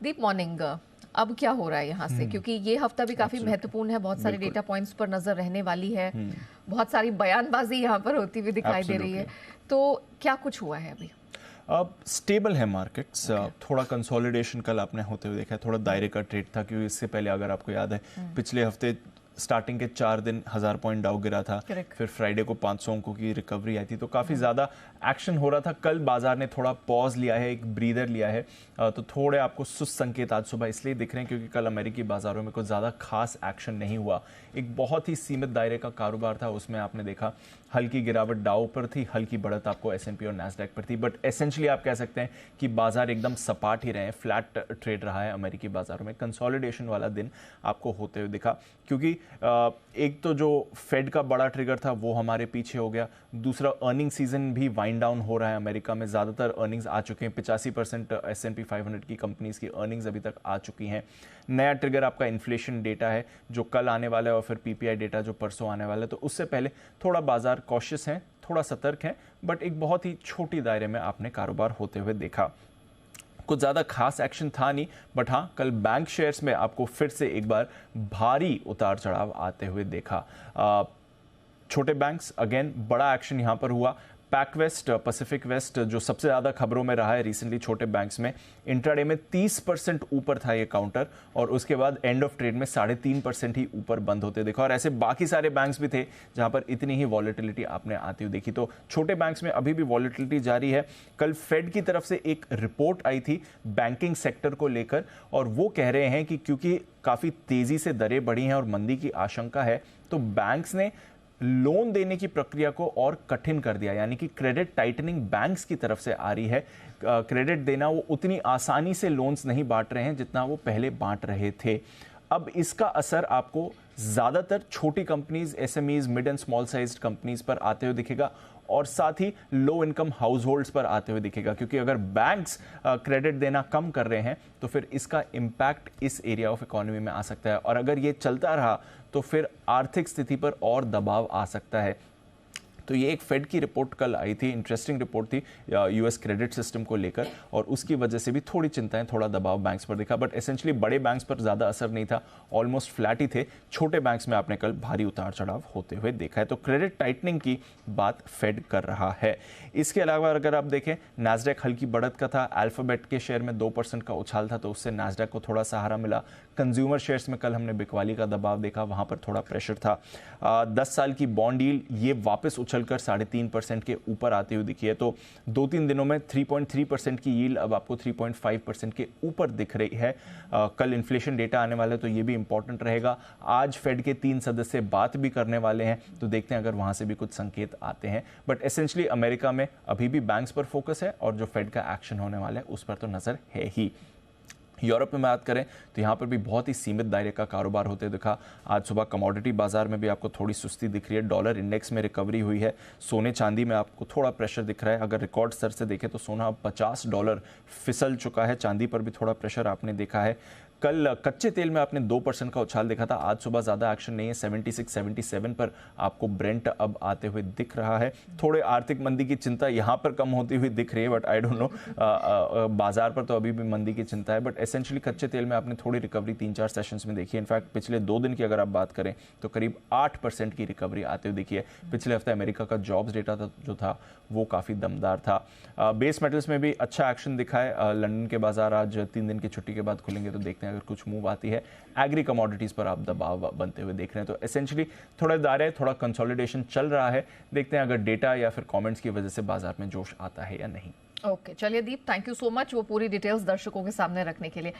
दीप morning, अब क्या हो रहा है यहाँ से, क्योंकि ये हफ्ता भी काफी महत्वपूर्ण है, बहुत सारे डेटा पॉइंट्स पर नजर रहने वाली है, बहुत सारी बयानबाजी यहाँ पर होती हुई दिखाई दे रही है, तो क्या कुछ हुआ है अभी? अब स्टेबल है मार्केट्स। थोड़ा कंसोलिडेशन कल आपने होते हुए देखा है, थोड़ा दायरे का ट्रेड था, क्योंकि इससे पहले अगर आपको याद है पिछले हफ्ते स्टार्टिंग के 4 दिन 1000 पॉइंट डाउ गिरा था, फिर फ्राइडे को 500 अंकों की रिकवरी आई थी, तो काफ़ी ज़्यादा एक्शन हो रहा था। कल बाजार ने थोड़ा पॉज लिया है, एक ब्रीदर लिया है, तो थोड़े आपको सुस्त संकेत आज सुबह इसलिए दिख रहे हैं क्योंकि कल अमेरिकी बाजारों में कोई ज़्यादा खास एक्शन नहीं हुआ। एक बहुत ही सीमित दायरे का कारोबार था, उसमें आपने देखा हल्की गिरावट डाउ पर थी, हल्की बढ़त आपको S&P और नैस्डैक पर थी, बट एसेंशियली आप कह सकते हैं कि बाजार एकदम सपाट ही रहे, फ्लैट ट्रेड रहा है अमेरिकी बाजारों में। कंसोलिडेशन वाला दिन आपको होते हुए दिखा, क्योंकि एक तो जो फेड का बड़ा ट्रिगर था वो हमारे पीछे हो गया, दूसरा अर्निंग सीजन भी वाइंड डाउन हो रहा है अमेरिका में, ज़्यादातर अर्निंग्स आ चुके हैं, 85% S&P 500 की कंपनीज की अर्निंग्स अभी तक आ चुकी हैं। नया ट्रिगर आपका इन्फ्लेशन डेटा है जो कल आने वाला है, और फिर PPI डेटा जो परसों आने वाला है, तो उससे पहले थोड़ा बाजार कॉशियस है, थोड़ा सतर्क है, बट एक बहुत ही छोटी दायरे में आपने कारोबार होते हुए देखा। कुछ ज़्यादा खास एक्शन था नहीं, बट हाँ कल बैंक शेयर्स में आपको फिर से एक बार भारी उतार चढ़ाव आते हुए देखा। छोटे बैंक्स अगेन बड़ा एक्शन यहाँ पर हुआ। पैकवेस्ट, पैसिफिक वेस्ट जो सबसे ज़्यादा खबरों में रहा है रिसेंटली छोटे बैंक्स में, इंट्राडे में 30% ऊपर था ये काउंटर, और उसके बाद एंड ऑफ ट्रेड में 3.5% ही ऊपर बंद होते देखा। और ऐसे बाकी सारे बैंक्स भी थे जहां पर इतनी ही वॉलेटिलिटी आपने आती हुई देखी। तो छोटे बैंक्स में अभी भी वॉलेटिलिटी जारी है। कल फेड की तरफ से एक रिपोर्ट आई थी बैंकिंग सेक्टर को लेकर, और वो कह रहे हैं कि क्योंकि काफ़ी तेज़ी से दरें बढ़ी हैं और मंदी की आशंका है, तो बैंक्स ने लोन देने की प्रक्रिया को और कठिन कर दिया, यानी कि क्रेडिट टाइटनिंग बैंक्स की तरफ से आ रही है। क्रेडिट देना, वो उतनी आसानी से लोन्स नहीं बांट रहे हैं जितना वो पहले बांट रहे थे। अब इसका असर आपको ज़्यादातर छोटी companies, SMEs, mid and small sized companies पर आते हुए दिखेगा, और साथ ही लो इनकम हाउस होल्ड्स पर आते हुए दिखेगा, क्योंकि अगर बैंक्स क्रेडिट देना कम कर रहे हैं तो फिर इसका इम्पैक्ट इस एरिया ऑफ इकोनॉमी में आ सकता है, और अगर ये चलता रहा तो फिर आर्थिक स्थिति पर और दबाव आ सकता है। तो ये एक फेड की रिपोर्ट कल आई थी, इंटरेस्टिंग रिपोर्ट थी US क्रेडिट सिस्टम को लेकर, और उसकी वजह से भी थोड़ी चिंताएं, थोड़ा दबाव बैंक्स पर दिखा, बट एसेंशियली बड़े बैंक्स पर ज़्यादा असर नहीं था, ऑलमोस्ट फ्लैट ही थे। छोटे बैंक्स में आपने कल भारी उतार चढ़ाव होते हुए देखा है। तो क्रेडिट टाइटनिंग की बात फेड कर रहा है। इसके अलावा अगर आप देखें, नैस्डैक हल्की बढ़त का था, अल्फाबेट के शेयर में 2% का उछाल था, तो उससे नैस्डैक को थोड़ा सहारा मिला। कंज्यूमर शेयर्स में कल हमने बिकवाली का दबाव देखा, वहां पर थोड़ा प्रेशर था। 10 साल की बॉन्ड यील्ड ये वापस उछलकर 3.5% के ऊपर आती हुई दिखी है, तो 2-3 दिनों में 3.3% की यील्ड अब आपको 3.5% के ऊपर दिख रही है। कल इन्फ्लेशन डेटा आने वाला है, तो ये भी इंपॉर्टेंट रहेगा। आज फेड के 3 सदस्य बात भी करने वाले हैं, तो देखते हैं अगर वहां से भी कुछ संकेत आते हैं। बट एसेंशियली अमेरिका में अभी भी बैंक्स पर फोकस है, और जो फेड का एक्शन होने वाला है उस पर तो नजर है ही। यूरोप में बात करें तो यहाँ पर भी बहुत ही सीमित दायरे का कारोबार होते दिखा। आज सुबह कमोडिटी बाजार में भी आपको थोड़ी सुस्ती दिख रही है, डॉलर इंडेक्स में रिकवरी हुई है, सोने चांदी में आपको थोड़ा प्रेशर दिख रहा है। अगर रिकॉर्ड स्तर से देखें तो सोना अब $50 फिसल चुका है, चांदी पर भी थोड़ा प्रेशर आपने देखा है। कल कच्चे तेल में आपने 2% का उछाल देखा था, आज सुबह ज़्यादा एक्शन नहीं है, 76-77 पर आपको ब्रेंट अब आते हुए दिख रहा है। थोड़े आर्थिक मंदी की चिंता यहाँ पर कम होती हुई दिख रही है, बट आई डोंट नो, बाजार पर तो अभी भी मंदी की चिंता है। बट एसेंशियली कच्चे तेल में आपने थोड़ी रिकवरी 3-4 सेशंस में देखी है। इनफैक्ट पिछले 2 दिन की अगर आप बात करें तो करीब 8% की रिकवरी आते हुए दिखी है। पिछले हफ्ते अमेरिका का जॉब्स डेटा जो था वो काफ़ी दमदार था। बेस मेटल्स में भी अच्छा एक्शन दिखा है। लंदन के बाजार आज 3 दिन की छुट्टी के बाद खुलेंगे, तो देखते हैं अगर कुछ मूव आती है। एग्री कमोडिटीज पर आप दबाव बनते हुए देख रहे हैं, तो एसेंशियली थोड़ा दायरा, थोड़ा कंसोलिडेशन चल रहा है। देखते हैं अगर डेटा या फिर कमेंट्स की वजह से बाजार में जोश आता है या नहीं। ओके, चलिए दीप, थैंक यू सो मच वो पूरी डिटेल्स दर्शकों के सामने रखने के लिए।